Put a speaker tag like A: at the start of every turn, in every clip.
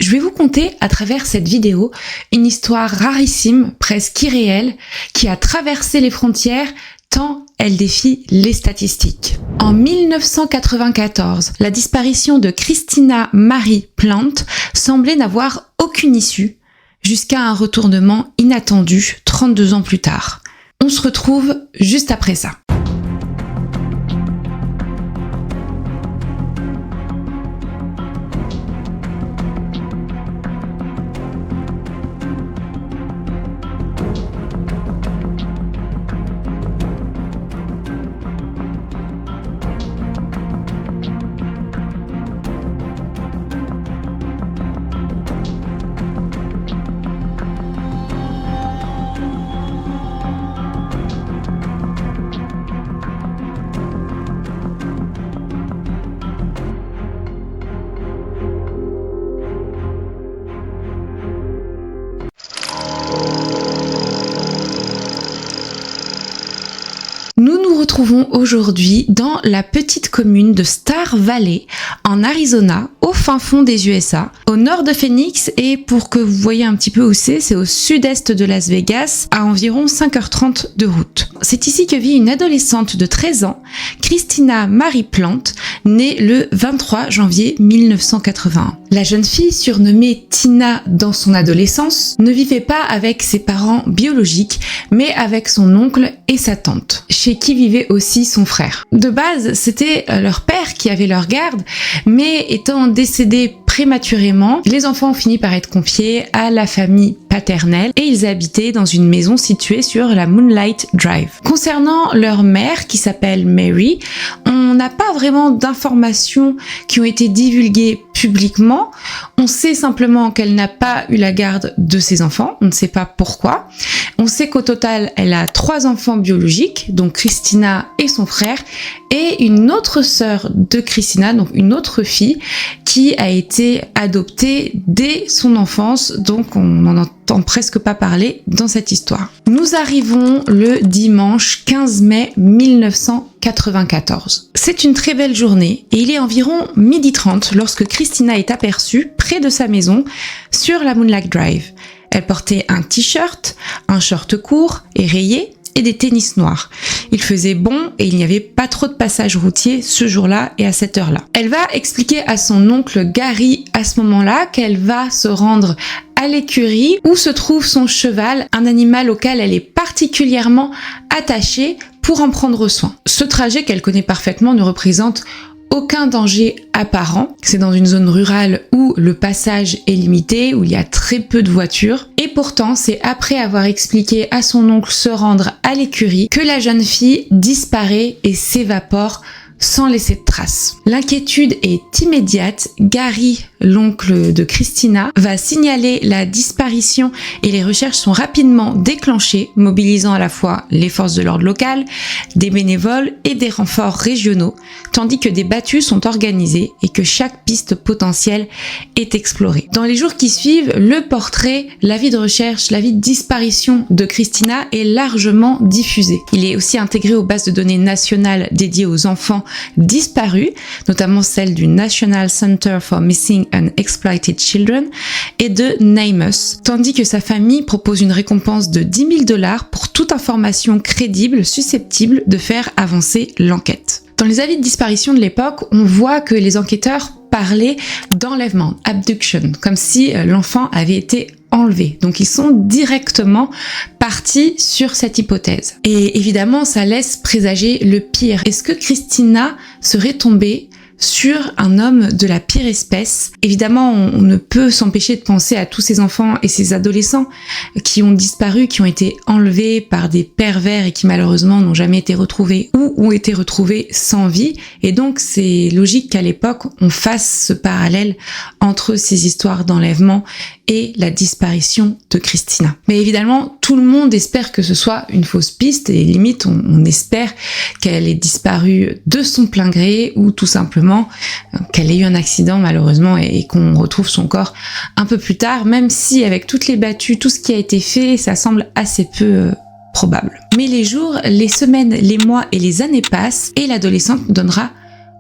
A: Je vais vous conter à travers cette vidéo une histoire rarissime, presque irréelle, qui a traversé les frontières tant elle défie les statistiques. En 1994, la disparition de Christina Mary Plant semblait n'avoir aucune issue, jusqu'à un retournement inattendu 32 ans plus tard. On se retrouve juste après ça. Nous nous retrouvons aujourd'hui dans la petite commune de Star Valley, en Arizona, au fin fond des USA, au nord de Phoenix, et pour que vous voyez un petit peu où c'est au sud-est de Las Vegas, à environ 5h30 de route. C'est ici que vit une adolescente de 13 ans, Christina Mary Plant, née le 23 janvier 1981. La jeune fille, surnommée Tina dans son adolescence, ne vivait pas avec ses parents biologiques, mais avec son oncle et sa tante, chez qui vivait aussi son frère. De base, c'était leur père qui avait leur garde, mais étant décédé prématurément, les enfants ont fini par être confiés à la famille paternelle et ils habitaient dans une maison située sur la Moonlight Drive. Concernant leur mère, qui s'appelle Mary, on n'a pas vraiment d'informations qui ont été divulguées publiquement. On sait simplement qu'elle n'a pas eu la garde de ses enfants, on ne sait pas pourquoi. On sait qu'au total, elle a 3 enfants biologiques, donc Christina et son frère, et une autre sœur de Christina, donc une autre fille, qui a été adoptée dès son enfance, donc on n'en entend presque pas parler dans cette histoire. Nous arrivons le dimanche 15 mai 1994. C'est une très belle journée et il est environ 12h30 lorsque Christina est aperçue près de sa maison sur la Moonlight Drive. Elle portait un t-shirt, un short court et rayé et des tennis noirs. Il faisait bon et il n'y avait pas trop de passages routiers ce jour-là et à cette heure-là. Elle va expliquer à son oncle Gary à ce moment-là qu'elle va se rendre à l'écurie où se trouve son cheval, un animal auquel elle est particulièrement attachée pour en prendre soin. Ce trajet qu'elle connaît parfaitement ne représente aucun danger apparent. C'est dans une zone rurale où le passage est limité, où il y a très peu de voitures. Et pourtant, c'est après avoir expliqué à son oncle se rendre à l'écurie que la jeune fille disparaît et s'évapore sans laisser de traces. L'inquiétude est immédiate. Gary, l'oncle de Christina, va signaler la disparition et les recherches sont rapidement déclenchées, mobilisant à la fois les forces de l'ordre locales, des bénévoles et des renforts régionaux, tandis que des battues sont organisées et que chaque piste potentielle est explorée. Dans les jours qui suivent, le portrait, l'avis de recherche, l'avis de disparition de Christina est largement diffusé. Il est aussi intégré aux bases de données nationales dédiées aux enfants disparus, notamment celle du National Center for Missing and Exploited Children et de NamUs, tandis que sa famille propose une récompense de $10,000 pour toute information crédible susceptible de faire avancer l'enquête. Dans les avis de disparition de l'époque, on voit que les enquêteurs parlaient d'enlèvement, abduction, comme si l'enfant avait été enlevé. Donc ils sont directement partis sur cette hypothèse. Et évidemment, ça laisse présager le pire. Est-ce que Christina serait tombée sur un homme de la pire espèce? Évidemment, on ne peut s'empêcher de penser à tous ces enfants et ces adolescents qui ont disparu, qui ont été enlevés par des pervers et qui malheureusement n'ont jamais été retrouvés ou ont été retrouvés sans vie. Et donc, c'est logique qu'à l'époque, on fasse ce parallèle entre ces histoires d'enlèvement et la disparition de Christina. Mais évidemment, tout le monde espère que ce soit une fausse piste et limite, on espère qu'elle ait disparu de son plein gré ou tout simplement qu'elle ait eu un accident malheureusement et qu'on retrouve son corps un peu plus tard, même si avec toutes les battues, tout ce qui a été fait, ça semble assez peu probable. Mais les jours, les semaines, les mois et les années passent et l'adolescente ne donnera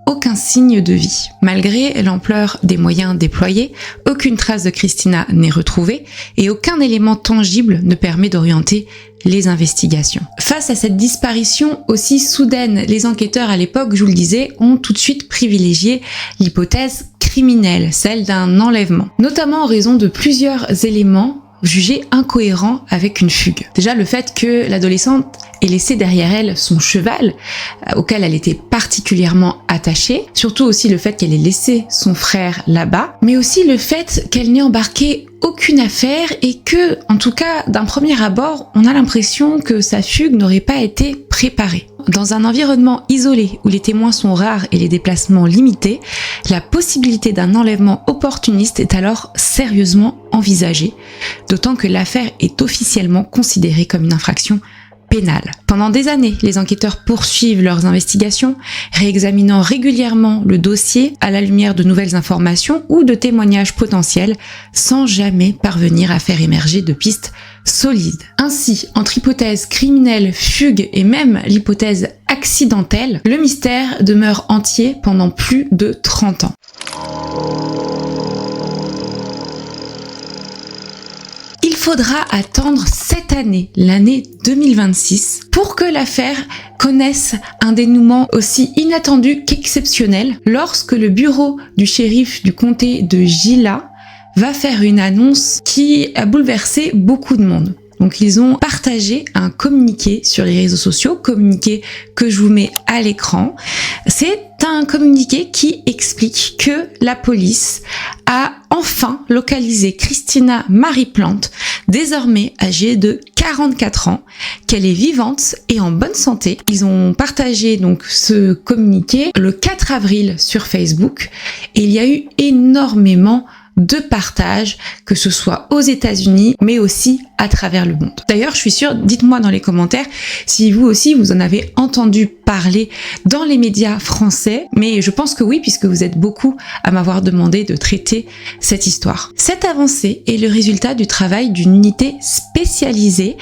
A: aucun signe de vie. Malgré l'ampleur des moyens déployés, aucune trace de Christina n'est retrouvée et aucun élément tangible ne permet d'orienter les investigations. Face à cette disparition aussi soudaine, les enquêteurs à l'époque, je vous le disais, ont tout de suite privilégié l'hypothèse criminelle, celle d'un enlèvement, notamment en raison de plusieurs éléments jugés incohérents avec une fugue. Déjà le fait que l'adolescente ait laissé derrière elle son cheval, auquel elle était particulièrement attachée, surtout aussi le fait qu'elle ait laissé son frère là-bas, mais aussi le fait qu'elle n'ait embarqué aucune affaire et que, en tout cas d'un premier abord, on a l'impression que sa fugue n'aurait pas été préparée. Dans un environnement isolé où les témoins sont rares et les déplacements limités, la possibilité d'un enlèvement opportuniste est alors sérieusement envisagée, d'autant que l'affaire est officiellement considérée comme une infraction pénale. Pendant des années, les enquêteurs poursuivent leurs investigations, réexaminant régulièrement le dossier à la lumière de nouvelles informations ou de témoignages potentiels, sans jamais parvenir à faire émerger de pistes solides. Ainsi, entre hypothèse criminelle, fugue et même l'hypothèse accidentelle, le mystère demeure entier pendant plus de 30 ans. Il faudra attendre cette année, l'année 2026, pour que l'affaire connaisse un dénouement aussi inattendu qu'exceptionnel lorsque le bureau du shérif du comté de Gila va faire une annonce qui a bouleversé beaucoup de monde. Donc ils ont partagé un communiqué sur les réseaux sociaux, communiqué que je vous mets à l'écran. C'est un communiqué qui explique que la police a enfin localisé Christina Marie Plante, désormais âgée de 44 ans, qu'elle est vivante et en bonne santé. Ils ont partagé donc ce communiqué le 4 avril sur Facebook et il y a eu énormément de partage, que ce soit aux États-Unis, mais aussi à travers le monde. D'ailleurs, je suis sûre, dites-moi dans les commentaires si vous aussi vous en avez entendu parler dans les médias français, mais je pense que oui, puisque vous êtes beaucoup à m'avoir demandé de traiter cette histoire. Cette avancée est le résultat du travail d'une unité spécialisée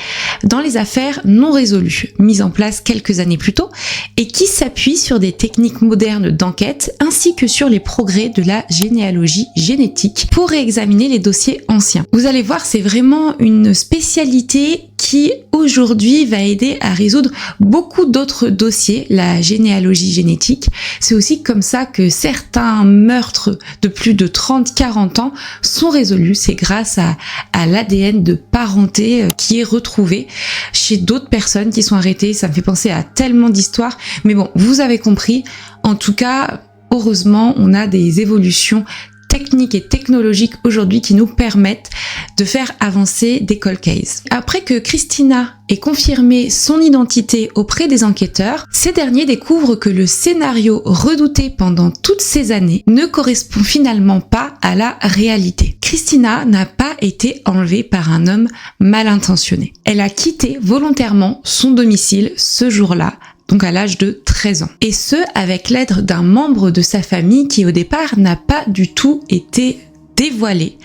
A: dans les affaires non résolues, mise en place quelques années plus tôt, et qui s'appuie sur des techniques modernes d'enquête, ainsi que sur les progrès de la généalogie génétique pour réexaminer les dossiers anciens. Vous allez voir, c'est vraiment une spécialité qui aujourd'hui va aider à résoudre beaucoup d'autres dossiers, la généalogie génétique. C'est aussi comme ça que certains meurtres de plus de 30-40 ans sont résolus. C'est grâce à l'ADN de parenté qui est retrouvé chez d'autres personnes qui sont arrêtées. Ça me fait penser à tellement d'histoires. Mais bon, vous avez compris. En tout cas, heureusement, on a des évolutions techniques et technologiques aujourd'hui qui nous permettent de faire avancer des cold cases. Après que Christina ait confirmé son identité auprès des enquêteurs, ces derniers découvrent que le scénario redouté pendant toutes ces années ne correspond finalement pas à la réalité. Christina n'a pas été enlevée par un homme mal intentionné. Elle a quitté volontairement son domicile ce jour-là, donc à l'âge de 13 ans. Et ce, avec l'aide d'un membre de sa famille qui au départ n'a pas du tout été dévoilé.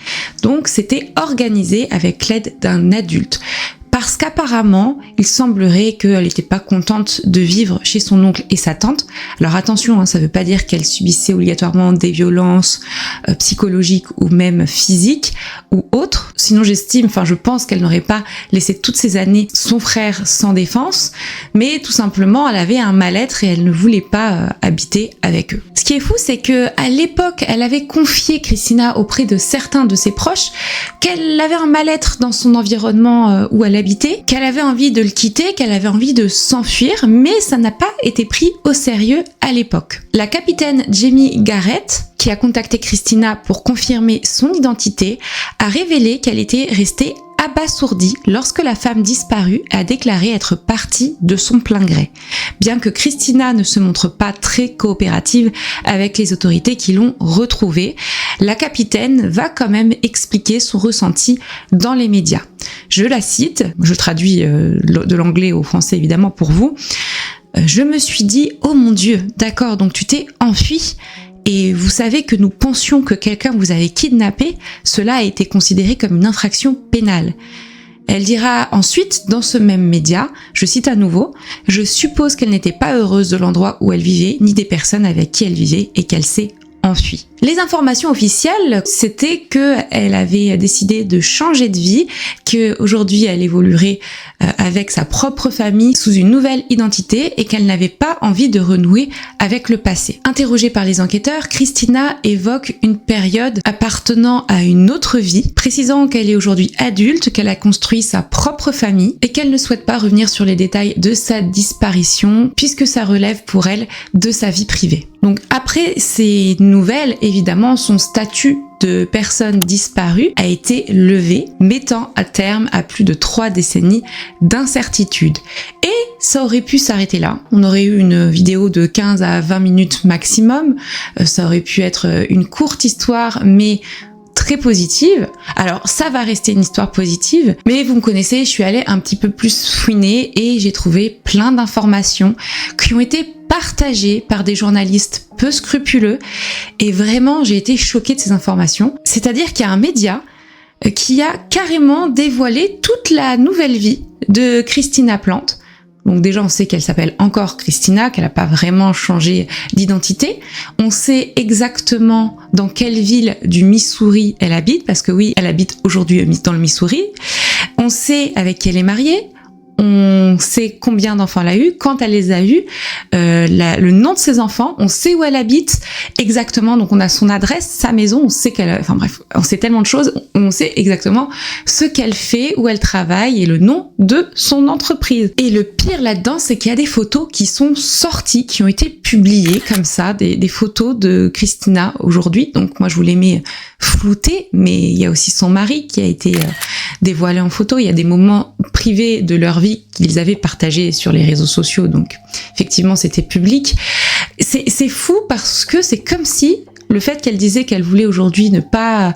A: Donc c'était organisé avec l'aide d'un adulte. Parce qu'apparemment, il semblerait qu'elle n'était pas contente de vivre chez son oncle et sa tante. Alors attention, ça ne veut pas dire qu'elle subissait obligatoirement des violences psychologiques ou même physiques ou autres. Sinon je pense qu'elle n'aurait pas laissé toutes ces années son frère sans défense. Mais tout simplement, elle avait un mal-être et elle ne voulait pas habiter avec eux. Ce qui est fou, c'est que à l'époque, elle avait confié Christina auprès de certains de ses proches qu'elle avait un mal-être dans son environnement où elle habitait, qu'elle avait envie de le quitter, qu'elle avait envie de s'enfuir, mais ça n'a pas été pris au sérieux à l'époque. La capitaine Jamie Garrett, qui a contacté Christina pour confirmer son identité, a révélé qu'elle était restée abasourdie lorsque la femme disparue a déclaré être partie de son plein gré. Bien que Christina ne se montre pas très coopérative avec les autorités qui l'ont retrouvée, la capitaine va quand même expliquer son ressenti dans les médias. Je la cite, je traduis de l'anglais au français évidemment pour vous. Je me suis dit, oh mon Dieu, d'accord, donc tu t'es enfui et vous savez que nous pensions que quelqu'un vous avait kidnappé, cela a été considéré comme une infraction pénale. Elle dira ensuite dans ce même média, je cite à nouveau, « Je suppose qu'elle n'était pas heureuse de l'endroit où elle vivait, ni des personnes avec qui elle vivait et qu'elle s'est enfuie. » Les informations officielles, c'était qu'elle avait décidé de changer de vie, qu'aujourd'hui elle évoluerait avec sa propre famille sous une nouvelle identité et qu'elle n'avait pas envie de renouer avec le passé. Interrogée par les enquêteurs, Christina évoque une période appartenant à une autre vie, précisant qu'elle est aujourd'hui adulte, qu'elle a construit sa propre famille et qu'elle ne souhaite pas revenir sur les détails de sa disparition puisque ça relève pour elle de sa vie privée. Donc après ces nouvelles, évidemment, son statut de personne disparue a été levé, mettant à terme à plus de 3 décennies d'incertitude. Et ça aurait pu s'arrêter là. On aurait eu une vidéo de 15 à 20 minutes maximum. Ça aurait pu être une courte histoire, mais très positive. Alors ça va rester une histoire positive, mais vous me connaissez, je suis allée un petit peu plus fouiner et j'ai trouvé plein d'informations qui ont été partagées par des journalistes peu scrupuleux et vraiment j'ai été choquée de ces informations. C'est-à-dire qu'il y a un média qui a carrément dévoilé toute la nouvelle vie de Christina Plante. Donc déjà, on sait qu'elle s'appelle encore Christina, qu'elle n'a pas vraiment changé d'identité. On sait exactement dans quelle ville du Missouri elle habite, parce que oui, elle habite aujourd'hui dans le Missouri. On sait avec qui elle est mariée. On sait combien d'enfants elle a eu, quand elle les a eus, le nom de ses enfants, on sait où elle habite exactement, donc on a son adresse, sa maison, on sait enfin bref, on sait tellement de choses, on sait exactement ce qu'elle fait, où elle travaille et le nom de son entreprise. Et le pire là-dedans, c'est qu'il y a des photos qui sont sorties, qui ont été publiées comme ça, des photos de Christina aujourd'hui, donc moi je vous les mets floutées, mais il y a aussi son mari qui a été dévoilé en photo, il y a des moments privés de leur vie qu'ils avaient partagé sur les réseaux sociaux, donc effectivement c'était public. C'est fou parce que c'est comme si le fait qu'elle disait qu'elle voulait aujourd'hui ne pas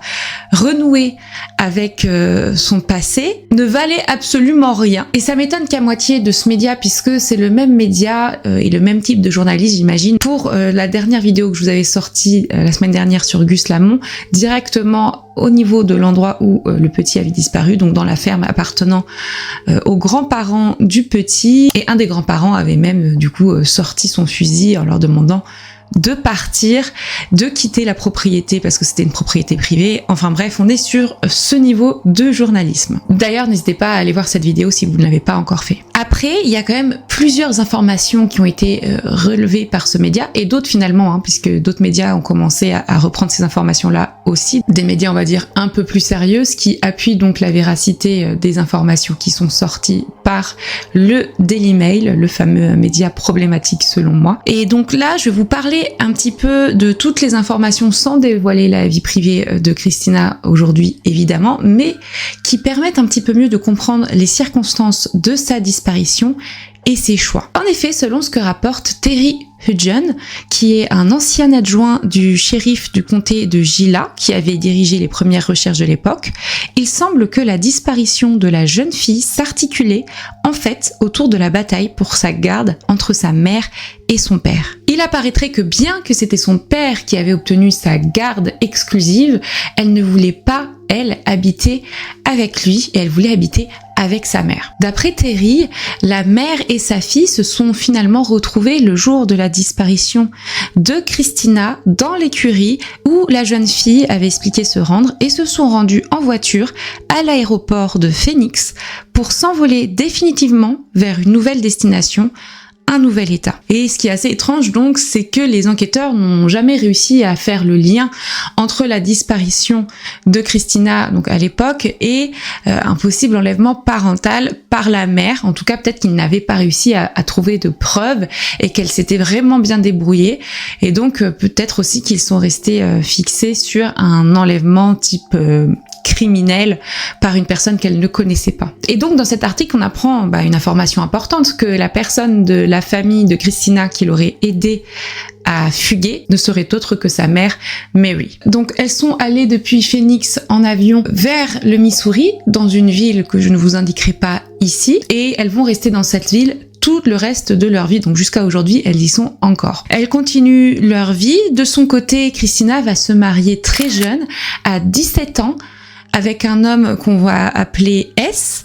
A: renouer avec son passé ne valait absolument rien. Et ça m'étonne qu'à moitié de ce média, puisque c'est le même média et le même type de journaliste, j'imagine. Pour la dernière vidéo que je vous avais sortie la semaine dernière sur Gus Lamont, directement au niveau de l'endroit où le petit avait disparu, donc dans la ferme appartenant aux grands-parents du petit. Et un des grands-parents avait même du coup sorti son fusil en leur demandant de partir, de quitter la propriété parce que c'était une propriété privée. Enfin bref, on est sur ce niveau de journalisme. D'ailleurs, n'hésitez pas à aller voir cette vidéo si vous ne l'avez pas encore fait. Après, il y a quand même plusieurs informations qui ont été relevées par ce média et d'autres finalement, puisque d'autres médias ont commencé à reprendre ces informations-là aussi. Des médias, on va dire, un peu plus sérieux, ce qui appuie donc la véracité des informations qui sont sorties par le Daily Mail, le fameux média problématique selon moi. Et donc là, je vais vous parler un petit peu de toutes les informations sans dévoiler la vie privée de Christina aujourd'hui évidemment, mais qui permettent un petit peu mieux de comprendre les circonstances de sa disparition et ses choix. En effet, selon ce que rapporte Terry Hudgen, qui est un ancien adjoint du shérif du comté de Gila, qui avait dirigé les premières recherches de l'époque, il semble que la disparition de la jeune fille s'articulait en fait autour de la bataille pour sa garde entre sa mère et son père. Il apparaîtrait que bien que c'était son père qui avait obtenu sa garde exclusive, elle ne voulait pas, elle, habiter avec lui et elle voulait habiter avec sa mère. D'après Terry, la mère et sa fille se sont finalement retrouvées le jour de la disparition de Christina dans l'écurie où la jeune fille avait expliqué se rendre et se sont rendues en voiture à l'aéroport de Phoenix pour s'envoler définitivement vers une nouvelle destination, un nouvel état. Et ce qui est assez étrange donc, c'est que les enquêteurs n'ont jamais réussi à faire le lien entre la disparition de Christina donc à l'époque et un possible enlèvement parental par la mère. En tout cas, peut-être qu'ils n'avaient pas réussi à trouver de preuves et qu'elle s'était vraiment bien débrouillée. Et donc peut-être aussi qu'ils sont restés fixés sur un enlèvement type criminel par une personne qu'elle ne connaissait pas. Et donc dans cet article, on apprend une information importante, que la personne de la famille de Christina qui l'aurait aidée à fuguer ne serait autre que sa mère Mary. Donc elles sont allées depuis Phoenix en avion vers le Missouri, dans une ville que je ne vous indiquerai pas ici, et elles vont rester dans cette ville tout le reste de leur vie, donc jusqu'à aujourd'hui, elles y sont encore. Elles continuent leur vie. De son côté, Christina va se marier très jeune, à 17 ans, avec un homme qu'on va appeler S,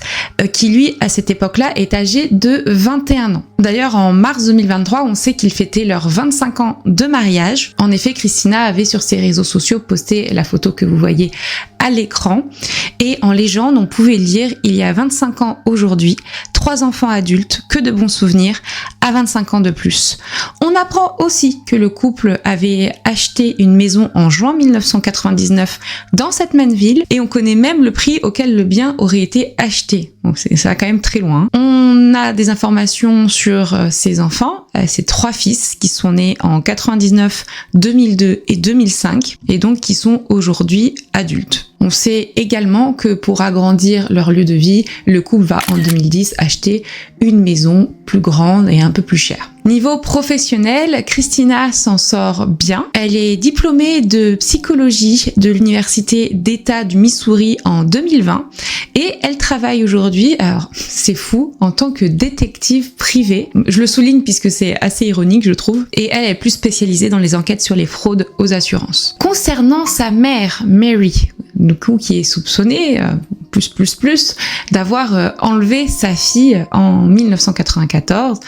A: qui lui, à cette époque-là, est âgé de 21 ans. D'ailleurs, en mars 2023, on sait qu'ils fêtaient leurs 25 ans de mariage. En effet, Christina avait sur ses réseaux sociaux posté la photo que vous voyez à l'écran. Et en légende, on pouvait lire « Il y a 25 ans aujourd'hui, 3 enfants adultes, que de bons souvenirs, à 25 ans de plus ». On apprend aussi que le couple avait acheté une maison en juin 1999 dans cette même ville et on connaît même le prix auquel le bien aurait été acheté. Donc ça va quand même très loin. On a des informations sur ses enfants, ses 3 fils qui sont nés en 99, 2002 et 2005 et donc qui sont aujourd'hui adultes. On sait également que pour agrandir leur lieu de vie, le couple va en 2010 acheter une maison plus grande et un peu plus chère. Niveau professionnel, Christina s'en sort bien. Elle est diplômée de psychologie de l'université d'État du Missouri en 2020 et elle travaille aujourd'hui, alors c'est fou, en tant que détective privée. Je le souligne puisque c'est assez ironique je trouve. Et elle est plus spécialisée dans les enquêtes sur les fraudes aux assurances. Concernant sa mère, Mary, du coup qui est soupçonnée d'avoir enlevé sa fille en 1994.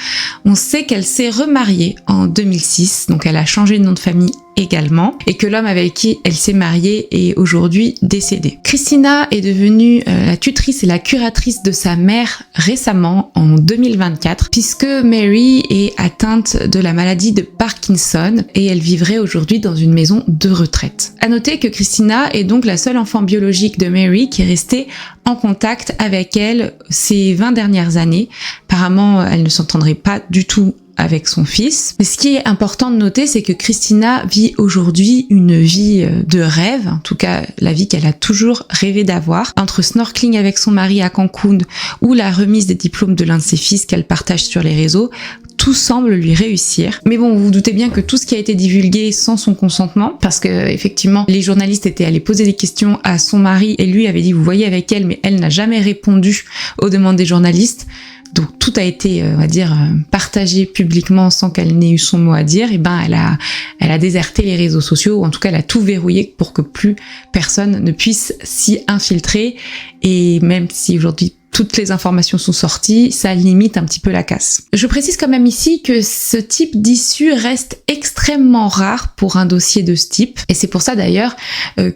A: On sait qu'elle s'est remariée en 2006, donc elle a changé de nom de famille également, et que l'homme avec qui elle s'est mariée est aujourd'hui décédé. Christina est devenue la tutrice et la curatrice de sa mère récemment, en 2024, puisque Mary est atteinte de la maladie de Parkinson et elle vivrait aujourd'hui dans une maison de retraite. À noter que Christina est donc la seule enfant biologique de Mary qui est restée en contact avec elle ces 20 dernières années. Apparemment, elle ne s'entendrait pas du tout avec son fils. Mais ce qui est important de noter, c'est que Christina vit aujourd'hui une vie de rêve, en tout cas la vie qu'elle a toujours rêvé d'avoir, entre snorkeling avec son mari à Cancun ou la remise des diplômes de l'un de ses fils qu'elle partage sur les réseaux. Tout semble lui réussir. Mais bon, vous vous doutez bien que tout ce qui a été divulgué sans son consentement, parce que effectivement, les journalistes étaient allés poser des questions à son mari et lui avait dit vous voyez avec elle, mais elle n'a jamais répondu aux demandes des journalistes. Donc tout a été, on va dire, partagé publiquement sans qu'elle n'ait eu son mot à dire. Et ben elle a déserté les réseaux sociaux, ou en tout cas elle a tout verrouillé pour que plus personne ne puisse s'y infiltrer. Et même si aujourd'hui toutes les informations sont sorties, ça limite un petit peu la casse. Je précise quand même ici que ce type d'issue reste extrêmement rare pour un dossier de ce type, et c'est pour ça d'ailleurs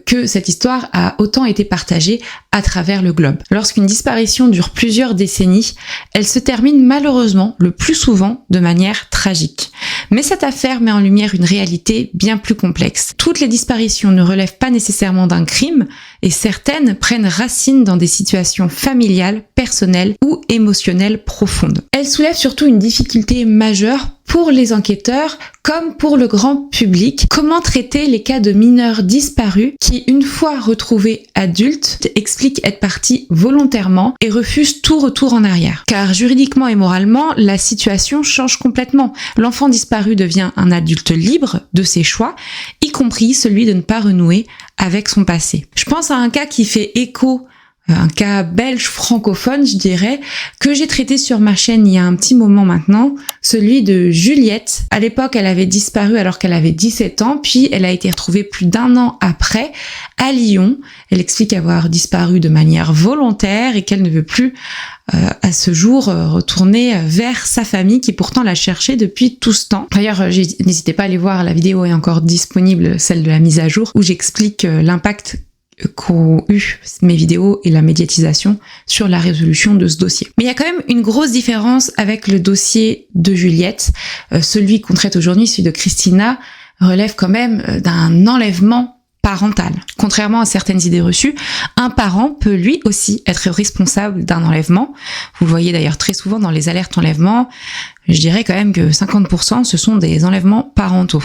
A: que cette histoire a autant été partagée à travers le globe. Lorsqu'une disparition dure plusieurs décennies, elle se termine malheureusement le plus souvent de manière tragique. Mais cette affaire met en lumière une réalité bien plus complexe. Toutes les disparitions ne relèvent pas nécessairement d'un crime, et certaines prennent racine dans des situations familiales, personnelles ou émotionnelles profondes. Elles soulèvent surtout une difficulté majeure pour les enquêteurs comme pour le grand public. Comment traiter les cas de mineurs disparus qui, une fois retrouvés adultes, expliquent être partis volontairement et refusent tout retour en arrière. Car juridiquement et moralement, la situation change complètement. L'enfant disparu devient un adulte libre de ses choix, y compris celui de ne pas renouer avec son passé. Je pense à un cas qui fait écho, un cas belge francophone, je dirais, que j'ai traité sur ma chaîne il y a un petit moment maintenant, celui de Juliette. À l'époque, elle avait disparu alors qu'elle avait 17 ans, puis elle a été retrouvée plus d'1 an après à Lyon. Elle explique avoir disparu de manière volontaire et qu'elle ne veut plus à ce jour retourner vers sa famille qui pourtant l'a cherchée depuis tout ce temps. D'ailleurs, n'hésitez pas à aller voir, la vidéo est encore disponible, celle de la mise à jour, où j'explique l'impact qu'ont eu mes vidéos et la médiatisation sur la résolution de ce dossier. Mais il y a quand même une grosse différence avec le dossier de Juliette. Celui qu'on traite aujourd'hui, celui de Christina, relève quand même d'un enlèvement parental. Contrairement à certaines idées reçues, un parent peut lui aussi être responsable d'un enlèvement. Vous le voyez d'ailleurs très souvent dans les alertes enlèvement. Je dirais quand même que 50% ce sont des enlèvements parentaux.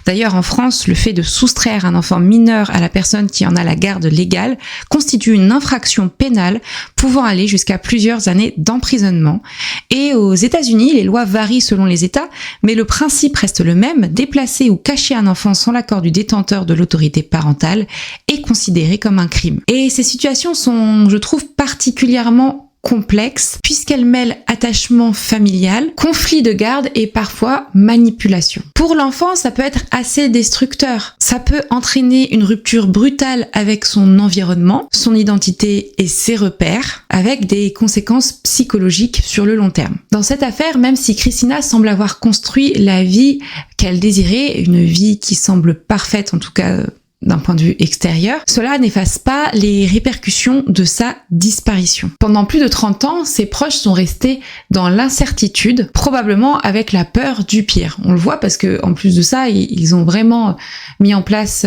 A: D'ailleurs, en France, le fait de soustraire un enfant mineur à la personne qui en a la garde légale constitue une infraction pénale pouvant aller jusqu'à plusieurs années d'emprisonnement. Et aux États-Unis, les lois varient selon les États, mais le principe reste le même. Déplacer ou cacher un enfant sans l'accord du détenteur de l'autorité parentale est considéré comme un crime. Et ces situations sont, je trouve, particulièrement complexe puisqu'elle mêle attachement familial, conflit de garde et parfois manipulation. Pour l'enfant, ça peut être assez destructeur. Ça peut entraîner une rupture brutale avec son environnement, son identité et ses repères, avec des conséquences psychologiques sur le long terme. Dans cette affaire, même si Christina semble avoir construit la vie qu'elle désirait, une vie qui semble parfaite en tout cas d'un point de vue extérieur, cela n'efface pas les répercussions de sa disparition. Pendant plus de 30 ans, ses proches sont restés dans l'incertitude, probablement avec la peur du pire. On le voit parce que en plus de ça, ils ont vraiment mis en place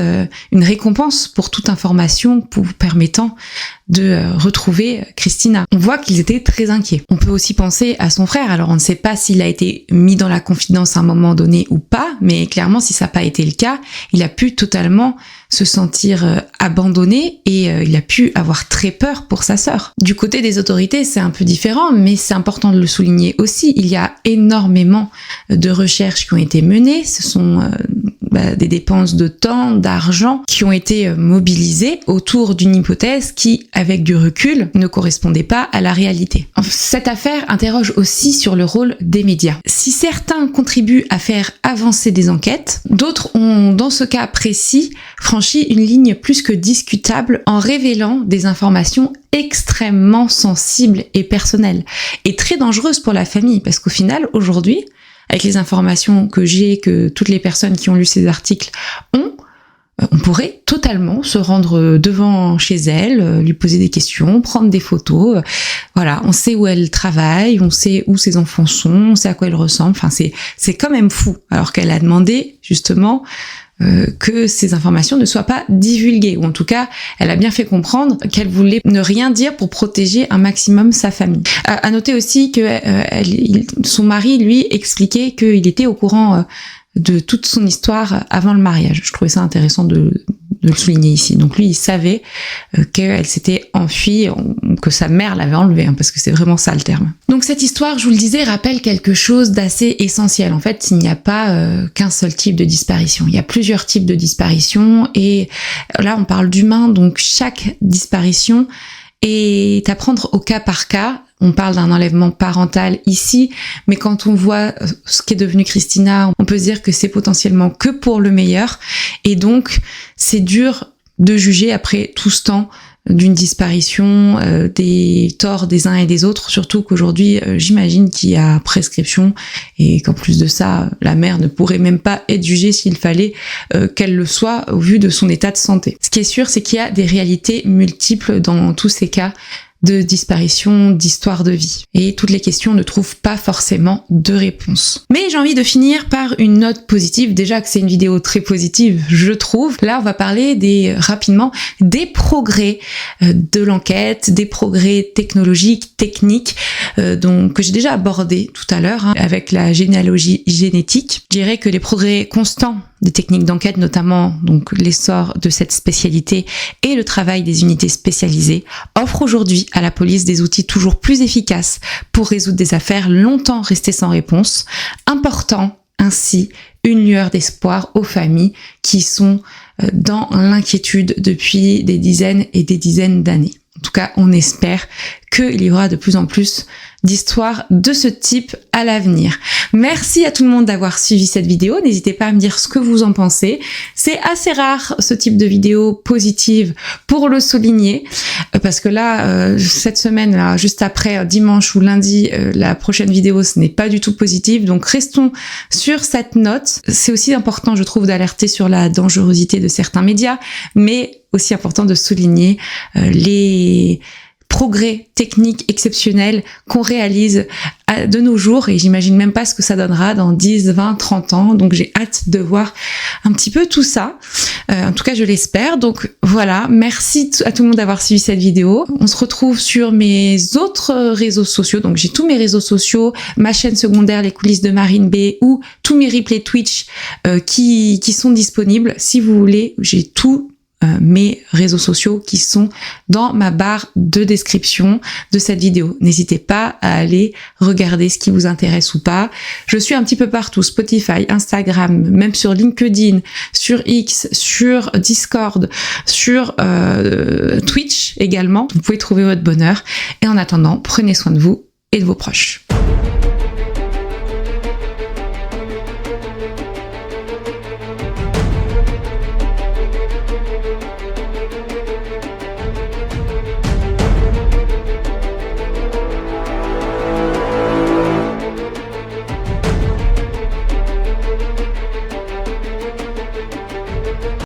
A: une récompense pour toute information permettant de retrouver Christina. On voit qu'ils étaient très inquiets. On peut aussi penser à son frère. Alors on ne sait pas s'il a été mis dans la confidence à un moment donné ou pas, mais clairement si ça n'a pas été le cas, il a pu totalement se sentir abandonné et il a pu avoir très peur pour sa sœur. Du côté des autorités, c'est un peu différent, mais c'est important de le souligner aussi. Il y a énormément de recherches qui ont été menées. Ce sont des dépenses de temps, d'argent qui ont été mobilisées autour d'une hypothèse qui, avec du recul, ne correspondait pas à la réalité. Cette affaire interroge aussi sur le rôle des médias. Si certains contribuent à faire avancer des enquêtes, d'autres ont, dans ce cas précis, franchi une ligne plus que discutable en révélant des informations extrêmement sensibles et personnelles, et très dangereuses pour la famille, parce qu'au final, aujourd'hui, avec les informations que j'ai, que toutes les personnes qui ont lu ces articles ont, on pourrait totalement se rendre devant chez elle, lui poser des questions, prendre des photos. Voilà, on sait où elle travaille, on sait où ses enfants sont, on sait à quoi elle ressemble. Enfin, c'est quand même fou. Alors qu'elle a demandé justement que ces informations ne soient pas divulguées, ou en tout cas, elle a bien fait comprendre qu'elle voulait ne rien dire pour protéger un maximum sa famille. À noter aussi que son mari, lui, expliquait qu'il était au courant de toute son histoire avant le mariage. Je trouvais ça intéressant de le souligner ici. Donc lui, il savait qu'elle s'était enfuie, que sa mère l'avait enlevée, parce que c'est vraiment ça le terme. Donc cette histoire, je vous le disais, rappelle quelque chose d'assez essentiel. En fait, il n'y a pas qu'un seul type de disparition. Il y a plusieurs types de disparition, et là, on parle d'humain, donc chaque disparition est à prendre au cas par cas. On parle d'un enlèvement parental ici, mais quand on voit ce qu'est devenu Christina, on peut se dire que c'est potentiellement que pour le meilleur, et donc c'est dur de juger après tout ce temps d'une disparition, des torts des uns et des autres, surtout qu'aujourd'hui, j'imagine qu'il y a prescription, et qu'en plus de ça, la mère ne pourrait même pas être jugée s'il fallait qu'elle le soit au vu de son état de santé. Ce qui est sûr, c'est qu'il y a des réalités multiples dans tous ces cas de disparition, d'histoire de vie. Et toutes les questions ne trouvent pas forcément de réponse. Mais j'ai envie de finir par une note positive. Déjà que c'est une vidéo très positive, je trouve. Là, on va parler rapidement des progrès de l'enquête, des progrès technologiques, techniques, que j'ai déjà abordé tout à l'heure, avec la généalogie génétique. Je dirais que les progrès constants des techniques d'enquête, notamment donc l'essor de cette spécialité et le travail des unités spécialisées, offrent aujourd'hui à la police des outils toujours plus efficaces pour résoudre des affaires longtemps restées sans réponse, important ainsi une lueur d'espoir aux familles qui sont dans l'inquiétude depuis des dizaines et des dizaines d'années. En tout cas, on espère qu'il y aura de plus en plus d'histoires de ce type à l'avenir. Merci à tout le monde d'avoir suivi cette vidéo. N'hésitez pas à me dire ce que vous en pensez. C'est assez rare ce type de vidéo positive pour le souligner, parce que là, cette semaine, là, juste après dimanche ou lundi, la prochaine vidéo, ce n'est pas du tout positif. Donc restons sur cette note. C'est aussi important, je trouve, d'alerter sur la dangerosité de certains médias, mais aussi important de souligner les progrès techniques exceptionnels qu'on réalise de nos jours, et j'imagine même pas ce que ça donnera dans 10, 20, 30 ans, donc j'ai hâte de voir un petit peu tout ça, en tout cas je l'espère. Donc voilà, merci à tout le monde d'avoir suivi cette vidéo. On se retrouve sur mes autres réseaux sociaux, donc j'ai tous mes réseaux sociaux, ma chaîne secondaire Les Coulisses de Marine B, ou tous mes replays Twitch qui sont disponibles si vous voulez. J'ai tout mes réseaux sociaux qui sont dans ma barre de description de cette vidéo. N'hésitez pas à aller regarder ce qui vous intéresse ou pas. Je suis un petit peu partout, Spotify, Instagram, même sur LinkedIn, sur X, sur Discord, sur Twitch également. Vous pouvez trouver votre bonheur. Et en attendant, prenez soin de vous et de vos proches.